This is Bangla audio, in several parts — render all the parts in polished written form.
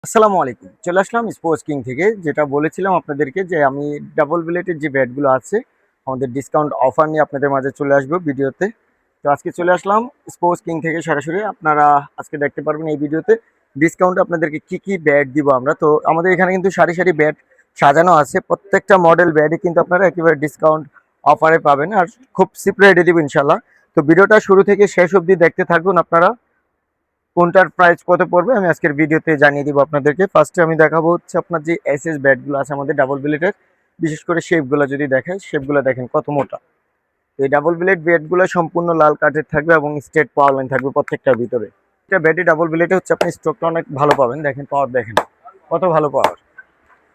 আসসালামু আলাইকুম। চলে আসলাম স্পোর্টস কিং থেকে। যেটা বলেছিলাম আপনাদেরকে যে আমি ডাবল বিলেটের যে ব্যাটগুলো আছে আমাদের ডিসকাউন্ট অফার নিয়ে আপনাদের মাঝে চলে আসবো ভিডিওতে। তো আজকে চলে আসলাম স্পোর্টস কিং থেকে সরাসরি। আপনারা আজকে দেখতে পারবেন এই ভিডিওতে ডিসকাউন্টে আপনাদেরকে কি কি ব্যাট দিব আমরা। তো আমাদের এখানে কিন্তু সারি সারি ব্যাট সাজানো আছে। প্রত্যেকটা মডেল ব্যাটই কিন্তু আপনারা একেবারে ডিসকাউন্ট অফারে পাবেন আর খুব চিপ রেটে দিব ইনশাল্লাহ। তো ভিডিওটা শুরু থেকে শেষ অবধি দেখতে থাকুন আপনারা। কোনটার প্রাইস কত পড়বে আমি আজকের ভিডিওতে জানিয়ে দিব আপনাদেরকে। ফার্স্টে আমি দেখাবো হচ্ছে আপনার যে এসএস ব্যাটগুলো আছে আমাদের ডাবল ব্লেডের, বিশেষ করে শেপগুলো যদি দেখাই, শেপগুলো দেখেন কত মোটা। এই ডাবল ব্লেড ব্যাটগুলো সম্পূর্ণ লাল কাঠের থাকবে এবং স্ট্রেট পাওয়ার লাইন থাকবে প্রত্যেকটার ভিতরে। এটা ব্যাটে ডাবল ব্লেডে হচ্ছে আপনি স্ট্রোকটা অনেক ভালো পাবেন। দেখেন পাওয়ার, দেখেন কত ভালো পাওয়ার।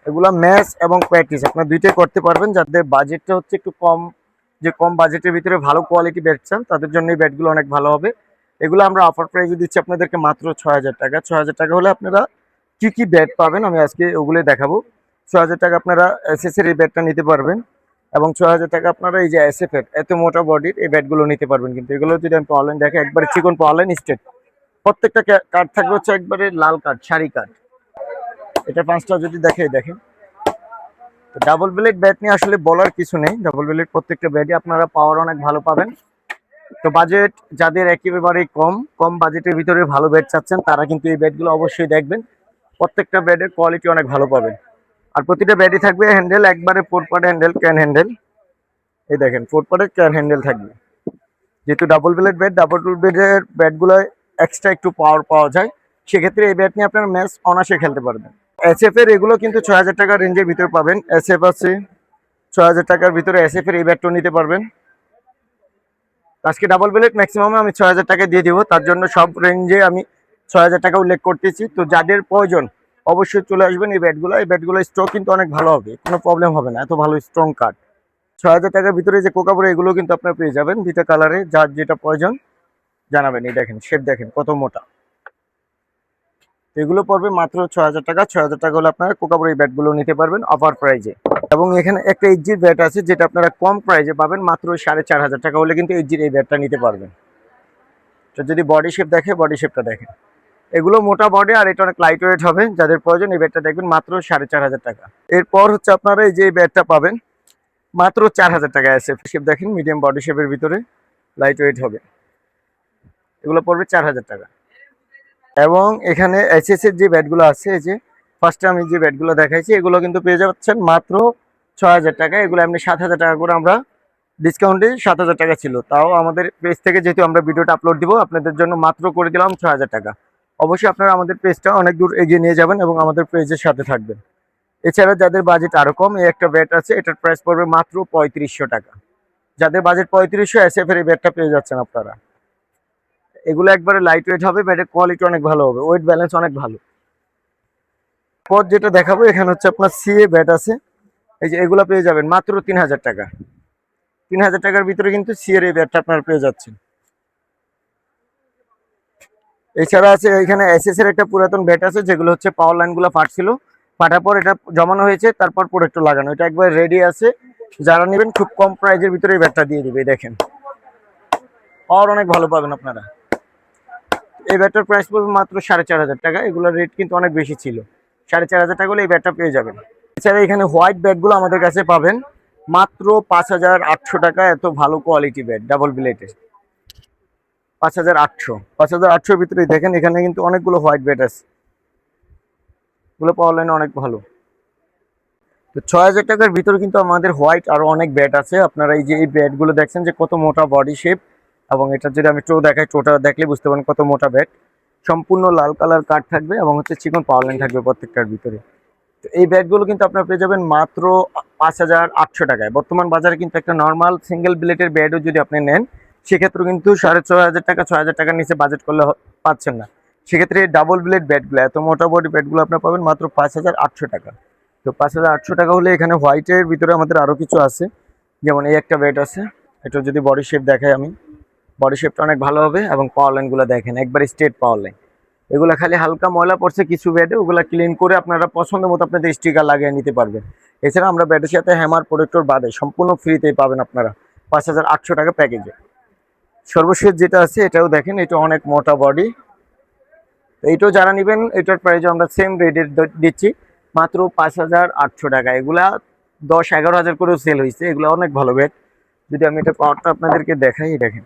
এগুলা ম্যাচ এবং প্র্যাকটিস আপনার দুইটাই করতে পারবেন। যাদের বাজেটটা হচ্ছে একটু কম, যে কম বাজেটের ভিতরে ভালো কোয়ালিটি ব্যাট চান, তাদের জন্য এই ব্যাটগুলো অনেক ভালো হবে। এগুলো আমরা অফার প্রাইসে দিচ্ছি আপনাদেরকে মাত্র ৬,০০০ টাকা। ৬,০০০ টাকা হলে আপনারা কি কি ব্যাট পাবেন আমি আজকে ওগুলো দেখাবো। ৬,০০০ টাকা আপনারা এসএস এর এই ব্যাটটা নিতে পারবেন এবং ৬,০০০ টাকা আপনারা এই যে এসএফ এর এত মোটা বডির এই ব্যাটগুলো নিতে পারবেন। কিন্তু এগুলো যদি আমি পাওয়ার লাইন দেখে একবারে চিকন পাওয়ার লাইন স্ট্রেট, প্রত্যেকটা কাঠ থাকবে হচ্ছে একবারে লাল কাঠ, সারি কাঠ। এটা পাঁচটা যদি দেখে দেখেন। ডাবল ব্লেড ব্যাট নিয়ে আসলে বলার কিছু নেই। ডাবল ব্লেড প্রত্যেকটা ব্যাটই আপনারা পাওয়ার অনেক ভালো পাবেন। তো বাজেট যাদের একেবারে কম কম বাজেটের ভিতরে ভালো ব্যাট চাচ্ছেন তারা কিন্তু এই ব্যাটগুলো অবশ্যই দেখবেন। প্রত্যেকটা ব্যাটের কোয়ালিটি অনেক ভালো পাবেন। আর প্রতিটা ব্যাটই থাকবে হ্যান্ডেল একবারে four part handle, can handle. এই দেখেন ফোর পার্টের ক্যান হ্যান্ডেল থাকবে। যেহেতু ডাবল ব্লেড ব্যাট, ডাবল ব্লেডের ব্যাটগুলো এক্সট্রা একটু পাওয়ার পাওয়া যায়, সেক্ষেত্রে এই ব্যাট নিয়ে আপনারা ম্যাচ অনায়াসে খেলতে পারবেন। এসএফ এর এগুলো কিন্তু ৬,০০০ টাকার রেঞ্জের ভিতরে পাবেন। এসএফ আছে ৬,০০০ টাকার ভিতরে, এসএফ এর এই ব্যাটটাও নিতে পারবেন। আজকে ডাবল ব্লেড ম্যাক্সিমাম আমি ৬,০০০ টাকা দিয়ে দিব, তার জন্য সব রেঞ্জে আমি ৬,০০০ টাকা উল্লেখ করতেছি। তো যাদের প্রয়োজন অবশ্যই চলে আসবেন। এই ব্যাটগুলো, এই ব্যাটগুলো স্ট্রোক কিন্তু অনেক ভালো হবে, কোনো প্রবলেম হবে না, এত ভালো স্ট্রং কাঠ। ৬,০০০ টাকার ভিতরে যে কোকাপুরা এগুলো কিন্তু আপনারা পেয়ে যাবেন দুইটা কালারে, যার যেটা প্রয়োজন জানাবেন। এই দেখেন শেপ, দেখেন কত মোটা। এগুলো পড়বে মাত্র ৬,০০০ টাকা। ৬,০০০ টাকা হলে আপনারা কোকাপুরা এই ব্যাটগুলো নিতে পারবেন অফার প্রাইজে। এবং এখানে একটা এইচজির ব্যাট আছে যেটা আপনারা কম প্রাইজে পাবেন মাত্র ৪,৫০০ টাকা হলে কিন্তু এইচজির এই ব্যাটটা নিতে পারবেন। তো যদি বডি শেপ দেখে, বডি শেপটা দেখেন, এগুলো মোটা বডি আর এটা অনেক লাইট ওয়েট হবে। যাদের প্রয়োজন এই ব্যাটটা দেখবেন মাত্র ৪,৫০০ টাকা। এরপর হচ্ছে আপনারা এই যে এই ব্যাটটা পাবেন মাত্র ৪,০০০ টাকা। এসএফ শেপ দেখেন, মিডিয়াম বডি শেপের ভিতরে লাইট ওয়েট হবে, এগুলো পড়বে ৪,০০০ টাকা। এবং এখানে এইচএস এর যে ব্যাটগুলো আছে, এই যে ফার্স্টে আমি যে ব্যাটগুলো দেখাইছি এগুলো কিন্তু পেয়ে যাচ্ছেন মাত্র ৬,০০০ টাকা। এগুলো এমনি ৭,০০০ টাকা করে আমরা ডিসকাউন্টে ৭,০০০ টাকা ছিল, তাও আমাদের পেজ থেকে যেহেতু আমরা ভিডিওটা আপলোড দিব আপনাদের জন্য মাত্র করে দিলাম ৬,০০০ টাকা। অবশ্যই আপনারা আমাদের পেজটা অনেক দূর এগিয়ে নিয়ে যাবেন এবং আমাদের পেজের সাথে থাকবেন। এছাড়া যাদের বাজেট আরো কম, এই একটা ব্যাট আছে, এটার প্রাইস পড়বে মাত্র ৩৫০০ টাকা। যাদের বাজেট ৩৫০০, এসএফ এর এই ব্যাটটা পেয়ে যাচ্ছেন আপনারা। এগুলো একবারে লাইট ওয়েট হবে, ব্যাটের কোয়ালিটি অনেক ভালো হবে, ওয়েট ব্যালেন্স অনেক ভালো। পর যেটা দেখাবো এখানে হচ্ছে আপনার সিএ ব্যাট আছে, এই যে এগুলো পেয়ে যাবেন মাত্র ৩,০০০ টাকা। ৩,০০০ টাকার ভিতরে কিন্তু সিএর এই ব্যাটটা আপনারা পেয়ে যাচ্ছেন। এছাড়া আছে এখানে এসএস এর একটা পুরাতন ব্যাট আছে, যেগুলো হচ্ছে পাওয়ার লাইনগুলো ফাটছিল, ফাটার পর এটা জমানো হয়েছে, তারপর প্রোডাক্ট লাগানো, এটা একবার রেডি আছে। যারা নেবেন খুব কম প্রাইজের ভিতরে এই ব্যাটটা দিয়ে দিবে। দেখেন পাওয়ার অনেক ভালো পাবেন আপনারা। এই ব্যাটটার প্রাইস পড়বে মাত্র ৪,৫০০ টাকা। এগুলোর রেট কিন্তু অনেক বেশি ছিল, ৪,৫০০ টাকা হলে এই ব্যাটটা পেয়ে যাবেন। এছাড়া এখানে হোয়াইট ব্যাটগুলো আমাদের কাছে পাবেন মাত্র ৫,৮০০ টাকা। এত ভালো কোয়ালিটি ব্যাট ডাবল ব্লেডের ৫,৮০০, ৫,৮০০-র ভিতরে দেখেন এখানে কিন্তু অনেকগুলো হোয়াইট ব্যাট আছে, এগুলো পাওয়ার লাইনে অনেক ভালো। তো ৬,০০০ টাকার ভিতরে কিন্তু আমাদের হোয়াইট আরো অনেক ব্যাট আছে। আপনারা এই যে এই ব্যাটগুলো দেখছেন যে কত মোটা বডি শেপ, এবং এটা যদি আমি টো দেখাই, টোটা দেখলে বুঝতে পারেন কত মোটা ব্যাট। সম্পূর্ণ লাল কালার কাঠ থাকবে এবং হচ্ছে চিকন পাওয়ার লাইন থাকবে প্রত্যেকটার ভিতরে। তো এই ব্যাটগুলো কিন্তু আপনারা পেয়ে যাবেন মাত্র ৫,৮০০ টাকায়। বর্তমান বাজারে কিন্তু একটা নর্মাল সিঙ্গেল ব্লেডের ব্যাটও যদি আপনি নেন, সেক্ষেত্রে কিন্তু ৬,৫০০ টাকা, ৬,০০০ টাকার নিচে বাজেট করলে পাচ্ছেন না। সেক্ষেত্রে ডাবল ব্লেড ব্যাটগুলো, এত মোটা বডি ব্যাটগুলো আপনার পাবেন মাত্র ৫,৮০০ টাকা। তো ৫,৮০০ টাকা হলে এখানে হোয়াইটের ভিতরে আমাদের আরো কিছু আছে, যেমন এই একটা ব্যাট আছে, এটা যদি বডি শেপ দেখাই আমি, বডি শেপটা অনেক ভালো হবে এবং পাওয়ার লাইনগুলো দেখেন একবার স্ট্রেট পাওয়ার লাইন। এগুলো খালি হালকা ময়লা পড়ছে কিছু ব্যাটে, ওগুলো ক্লিন করে আপনারা পছন্দ মতো আপনাদের স্টিকার লাগিয়ে নিতে পারবেন। এছাড়া আমরা ব্যাটের সাথে হ্যামার প্রোটেক্টর বাদে সম্পূর্ণ ফ্রিতেই পাবেন আপনারা ৫,৮০০ টাকা প্যাকেজে। সর্বশেষ যেটা আছে এটাও দেখেন, এটা অনেক মোটা বডি, এইটাও যারা নেবেন এটার প্রাইস আমরা সেম রেটে দিচ্ছি মাত্র 5,800 টাকা। এগুলা 10-11 হাজার করেও সেল হয়েছে, এগুলো অনেক ভালো ব্যাট। যদি আমি এটা পাওয়ারটা আপনাদেরকে দেখাই, দেখেন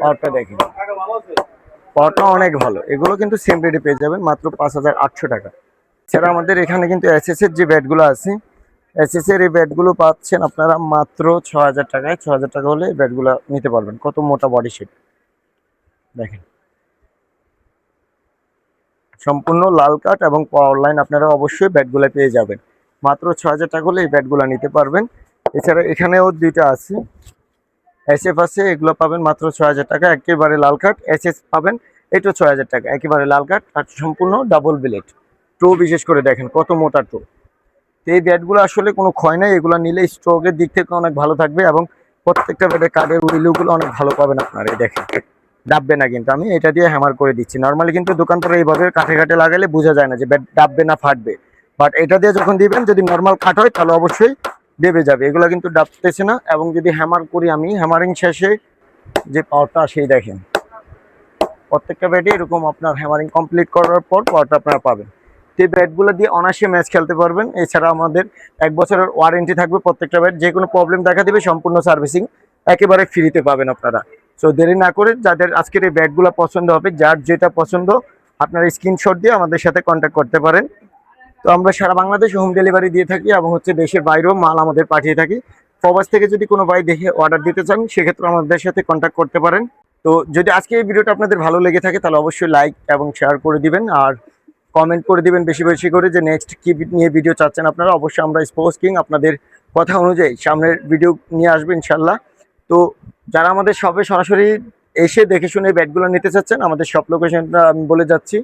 পাওয়ারটা দেখেন, পাওয়ারটা অনেক ভালো। এগুলো কিন্তু সেম রেটে পেয়ে যাবেন মাত্র 5,800 টাকা। এছাড়া আমাদের এখানে কিন্তু এসএস এর যে ব্যাটগুলো আছে, এসএস এর এই ব্যাটগুলো পাচ্ছেন আপনারা মাত্র 6,000 টাকায়। 6,000 টাকা হলে এই ব্যাটগুলো নিতে পারবেন। কত মোটা বডি শেপ দেখেন, সম্পূর্ণ লাল কাঠ এবং পাওয়ার লাইন আপনারা অবশ্যই ব্যাটগুলো পেয়ে যাবেন। মাত্র 6,000 টাকা হলে এই ব্যাটগুলো নিতে পারবেন। এছাড়া এখানেও দুইটা আছে, এসএফ আছে, এগুলো পাবেন মাত্র 6,000 টাকা। একেবারে লাল কাঠ এসএস পাবেন, এটাও 6,000 টাকা। একেবারে লাল কাঠ আর সম্পূর্ণ ডাবল ব্লেড। টো বিশেষ করে দেখেন কত মোটা টো। তো এই ব্যাটগুলো আসলে কোনো ক্ষয় নাই, এগুলো নিলে স্ট্রোকের দিক থেকে অনেক ভালো থাকবে এবং প্রত্যেকটা ব্যাটের কাঠের উইলগুলো অনেক ভালো পাবেন আপনারা। এই দেখেন ডাববে না, কিন্তু আমি এটা দিয়ে হ্যামার করে দিচ্ছি। নর্মালি কিন্তু দোকানদার এইভাবে কাঠে কাঠে লাগালে বোঝা যায় না যে ব্যাট ডাববে না ফাটবে, বাট এটা দিয়ে যখন দিবেন যদি নর্মাল কাঠ হয় তাহলে অবশ্যই দেবে যাবে। এগুলো কিন্তু ডাবতেছে না। এবং যদি হ্যামার করি আমি, হ্যামারিং শেষে যে পাওয়ারটা সেই দেখেন, প্রত্যেকটা ব্যাটে এরকম আপনার হ্যামারিং কমপ্লিট করার পর পাওয়ারটা আপনারা পাবেন। এই ব্যাটগুলো দিয়ে অনায়াসে ম্যাচ খেলতে পারবেন। এছাড়া আমাদের 1 বছরের ওয়ারেন্টি থাকবে প্রত্যেকটা ব্যাট। যে কোনো প্রবলেম দেখা দিবে সম্পূর্ণ সার্ভিসিং একেবারে ফ্রিতে পাবেন আপনারা। সো দেরি না করে যাদের আজকের এই ব্যাটগুলো পছন্দ হবে, যার যেটা পছন্দ আপনারা স্ক্রিনশট দিয়ে আমাদের সাথে কন্ট্যাক্ট করতে পারেন। তো আমরা সারা বাংলাদেশ হোম ডেলিভারি দিয়ে থাকি এবং হচ্ছে দেশের বাইরেও মাল আমাদের পাঠিয়ে থাকি। প্রবাস থেকে যদি কোনো ভাই দেখে অর্ডার দিতে চান সেক্ষেত্রে আমাদের সাথে কন্ট্যাক্ট করতে পারেন। তো যদি আজকে এই ভিডিওটা আপনাদের ভালো লেগে থাকে তাহলে অবশ্যই লাইক এবং শেয়ার করে দিবেন, আর কমেন্ট করে দিবেন বেশি বেশি করে যে নেক্সট কি নিয়ে ভিডিও চাচ্ছেন আপনারা। অবশ্যই আমরা স্পোর্টস কিং আপনাদের কথা অনুযায়ী সামনের ভিডিও নিয়ে আসবো ইনশাল্লাহ। তো যারা আমাদের শপে সরাসরি এসে দেখে শুনে ব্যাটগুলো নিতে চাচ্ছেন, আমাদের শপ লোকেশনটা আমি বলে যাচ্ছি।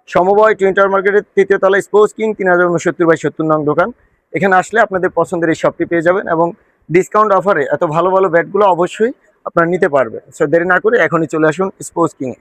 সমবায় টুইন টাওয়ার মার্কেটের 3য় তলায় স্পোর্টস কিং 3069/70 নং দোকান। এখানে আসলে আপনাদের পছন্দের এই শপটি পেয়ে যাবেন এবং ডিসকাউন্ট অফারে এত ভালো ভালো ব্যাটগুলো অবশ্যই আপনারা নিতে পারবেন। সো দেরি না করে এখনই চলে আসুন স্পোর্টস কিংয়ে।